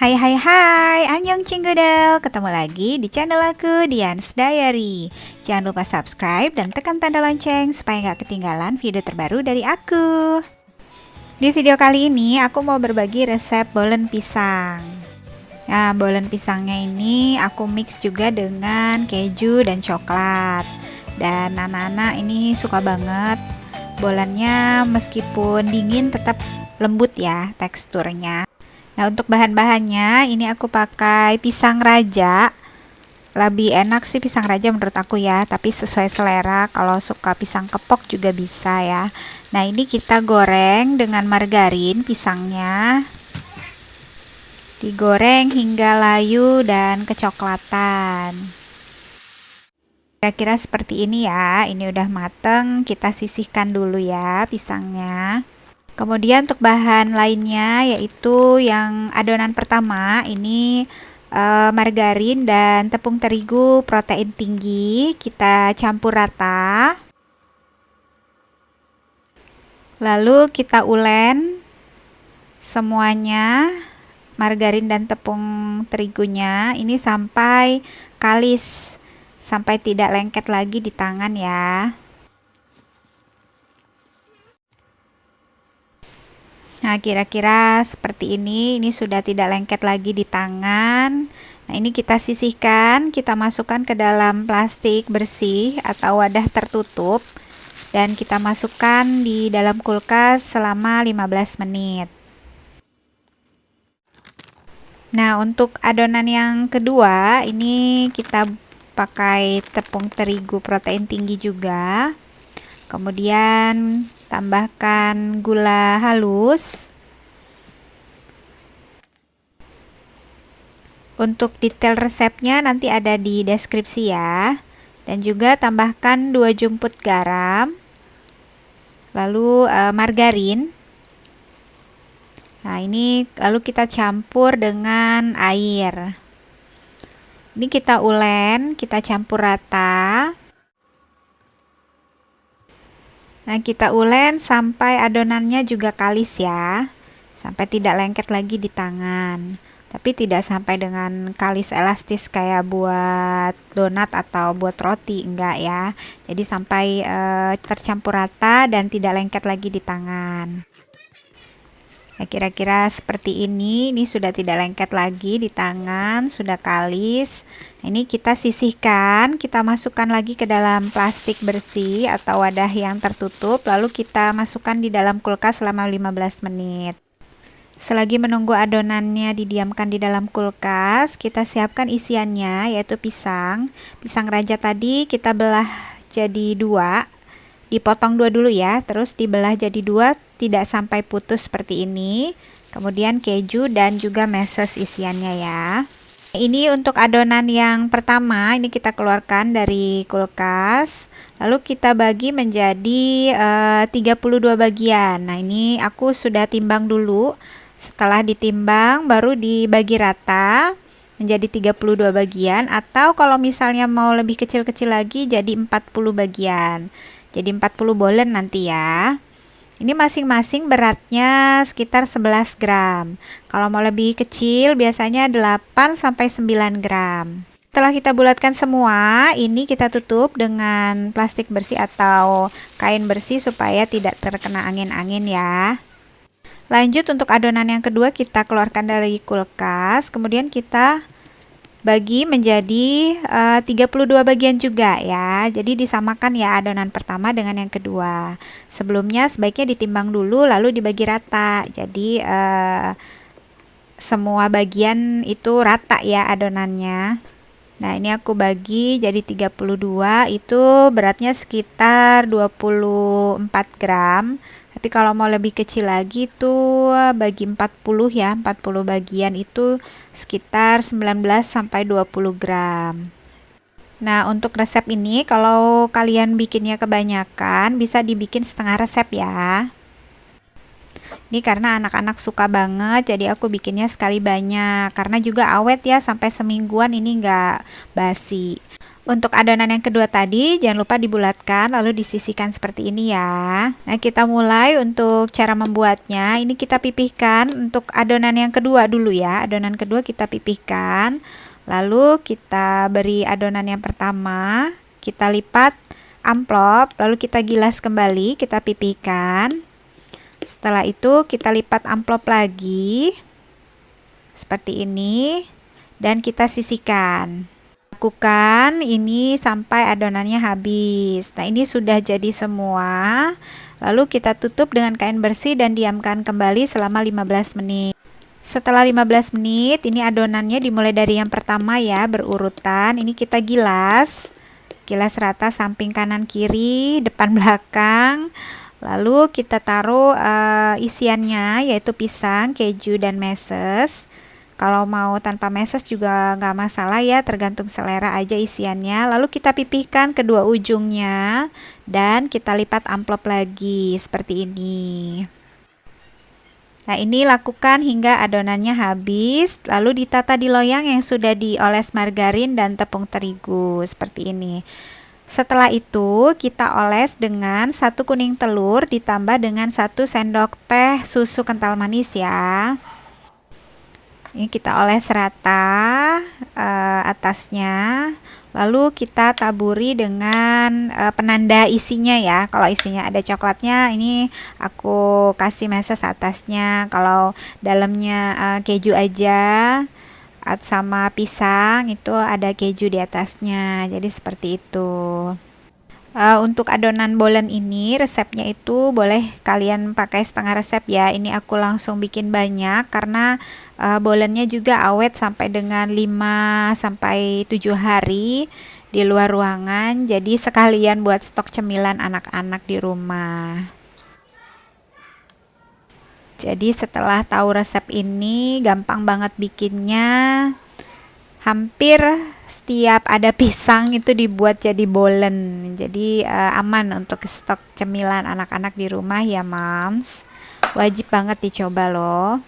Hai hai hai, Annyeong Cinggudel. Ketemu lagi di channel aku, Dian's Diary. Jangan lupa subscribe dan tekan tanda lonceng supaya nggak ketinggalan video terbaru dari aku. Di video kali ini aku mau berbagi resep bolen pisang. Nah, bolen pisangnya ini aku mix juga dengan keju dan coklat. Dan anak-anak ini suka banget. Bolennya meskipun dingin tetap lembut ya teksturnya. Nah, untuk bahan-bahannya ini aku pakai pisang raja. Lebih enak sih pisang raja menurut aku ya, tapi sesuai selera. Kalau suka pisang kepok juga bisa ya. Nah, ini kita goreng dengan margarin pisangnya. Digoreng hingga layu dan kecoklatan. Kira-kira seperti ini ya. Ini udah mateng, kita sisihkan dulu ya pisangnya. Kemudian untuk bahan lainnya yaitu yang adonan pertama ini margarin dan tepung terigu protein tinggi, kita campur rata. Lalu kita ulen semuanya, margarin dan tepung terigunya ini sampai kalis, sampai tidak lengket lagi di tangan ya. Nah, kira-kira seperti ini sudah tidak lengket lagi di tangan. Nah, ini kita sisihkan, kita masukkan ke dalam plastik bersih atau wadah tertutup dan kita masukkan di dalam kulkas selama 15 menit. Nah, untuk adonan yang kedua, ini kita pakai tepung terigu protein tinggi juga. Kemudian tambahkan gula halus. Untuk detail resepnya nanti ada di deskripsi ya. Dan juga tambahkan 2 jumput garam. Lalu margarin. Nah, ini lalu kita campur dengan air. Ini kita ulen, kita campur rata. Nah, kita ulen sampai adonannya juga kalis ya, sampai tidak lengket lagi di tangan. Tapi tidak sampai dengan kalis elastis kayak buat donat atau buat roti, enggak ya. Jadi sampai tercampur rata dan tidak lengket lagi di tangan. Nah, kira-kira seperti ini sudah tidak lengket lagi di tangan, sudah kalis. Ini kita sisihkan, kita masukkan lagi ke dalam plastik bersih atau wadah yang tertutup, lalu kita masukkan di dalam kulkas selama 15 menit. Selagi menunggu adonannya didiamkan di dalam kulkas, kita siapkan isiannya yaitu pisang. Pisang raja tadi kita belah jadi 2. Dipotong 2 dulu ya, terus dibelah jadi 2, tidak sampai putus seperti ini. Kemudian keju dan juga meses isiannya ya. Ini untuk adonan yang pertama, ini kita keluarkan dari kulkas. Lalu kita bagi menjadi 32 bagian. Nah, ini aku sudah timbang dulu. Setelah ditimbang baru dibagi rata menjadi 32 bagian, atau kalau misalnya mau lebih kecil-kecil lagi jadi 40 bagian. Jadi 40 bolen nanti ya. Ini masing-masing beratnya sekitar 11 gram. Kalau mau lebih kecil biasanya 8 sampai 9 gram. Setelah kita bulatkan semua, ini kita tutup dengan plastik bersih atau kain bersih supaya tidak terkena angin-angin ya. Lanjut untuk adonan yang kedua, kita keluarkan dari kulkas, kemudian kita bagi menjadi 32 bagian juga ya. Jadi disamakan ya adonan pertama dengan yang kedua. Sebelumnya sebaiknya ditimbang dulu lalu dibagi rata. Jadi semua bagian itu rata ya adonannya. Nah, ini aku bagi jadi 32, itu beratnya sekitar 24 gram. Tapi kalau mau lebih kecil lagi tuh bagi 40 ya, 40 bagian itu sekitar 19 sampai 20 gram. Nah, untuk resep ini kalau kalian bikinnya kebanyakan bisa dibikin setengah resep ya. Ini karena anak-anak suka banget, jadi aku bikinnya sekali banyak. Karena juga awet ya, sampai semingguan ini nggak basi. Untuk adonan yang kedua tadi, jangan lupa dibulatkan lalu disisihkan seperti ini ya. Nah, kita mulai untuk cara membuatnya. Ini kita pipihkan untuk adonan yang kedua dulu ya. Adonan kedua kita pipihkan. Lalu kita beri adonan yang pertama, kita lipat amplop, lalu kita gilas kembali, kita pipihkan. Setelah itu kita lipat amplop lagi. Seperti ini. Dan kita sisihkan. Lakukan ini sampai adonannya habis. Nah, ini sudah jadi semua. Lalu kita tutup dengan kain bersih dan diamkan kembali selama 15 menit. Setelah 15 menit, ini adonannya dimulai dari yang pertama ya, berurutan. Ini kita gilas. Gilas rata samping kanan kiri, depan belakang. Lalu kita taruh isiannya yaitu pisang, keju, dan meses. Kalau mau tanpa meses juga nggak masalah ya, tergantung selera aja isiannya. Lalu kita pipihkan kedua ujungnya dan kita lipat amplop lagi seperti ini. Nah, ini lakukan hingga adonannya habis, lalu ditata di loyang yang sudah dioles margarin dan tepung terigu seperti ini. Setelah itu kita oles dengan 1 kuning telur ditambah dengan 1 sendok teh susu kental manis ya. Ini kita oles rata atasnya, lalu kita taburi dengan penanda isinya ya. Kalau isinya ada coklatnya, ini aku kasih meses atasnya. Kalau dalamnya keju aja sama pisang, itu ada keju di atasnya. Jadi seperti itu. Untuk adonan bolen ini resepnya itu boleh kalian pakai setengah resep ya. Ini aku langsung bikin banyak karena bolennya juga awet sampai dengan 5 sampai 7 hari di luar ruangan. Jadi sekalian buat stok cemilan anak-anak di rumah. Jadi setelah tahu resep ini gampang banget bikinnya. Hampir setiap ada pisang itu dibuat jadi bolen. Jadi aman untuk stok cemilan anak-anak di rumah ya, Moms. Wajib banget dicoba loh.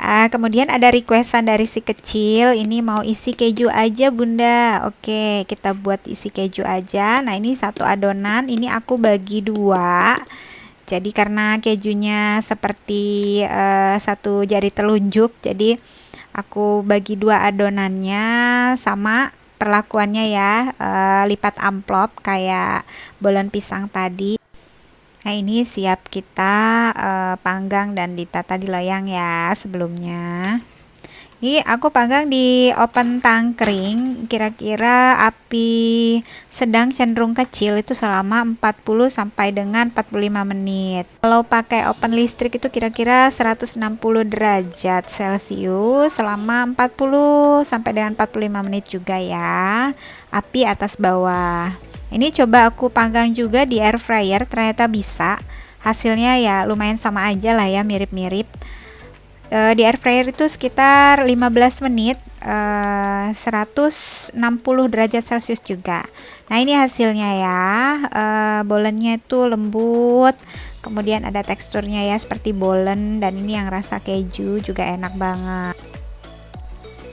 Kemudian ada requestan dari si kecil, ini mau isi keju aja Bunda. Oke, kita buat isi keju aja. Nah, ini satu adonan, ini aku bagi 2. Jadi karena kejunya seperti 1 jari telunjuk, jadi aku bagi 2 adonannya. Sama perlakuannya ya, lipat amplop kayak bolen pisang tadi. Nah, ini siap kita panggang dan ditata di loyang ya sebelumnya. Ini aku panggang di oven tangkring, kira-kira api sedang cenderung kecil itu selama 40 sampai dengan 45 menit. Kalau pakai oven listrik itu kira-kira 160 derajat Celcius selama 40 sampai dengan 45 menit juga ya. Api atas bawah. Ini coba aku panggang juga di air fryer, ternyata bisa. Hasilnya ya lumayan sama aja lah ya, mirip-mirip. Di air fryer itu sekitar 15 menit, 160 derajat Celcius juga. Nah, ini hasilnya ya. Bolennya itu lembut, kemudian ada teksturnya ya seperti bolen, dan ini yang rasa keju juga enak banget.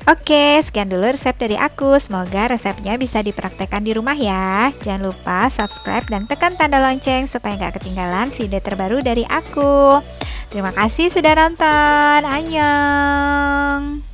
Oke, sekian dulu resep dari aku. Semoga resepnya bisa dipraktekkan di rumah ya. Jangan lupa subscribe dan tekan tanda lonceng supaya nggak ketinggalan video terbaru dari aku. Terima kasih sudah nonton. Annyeong.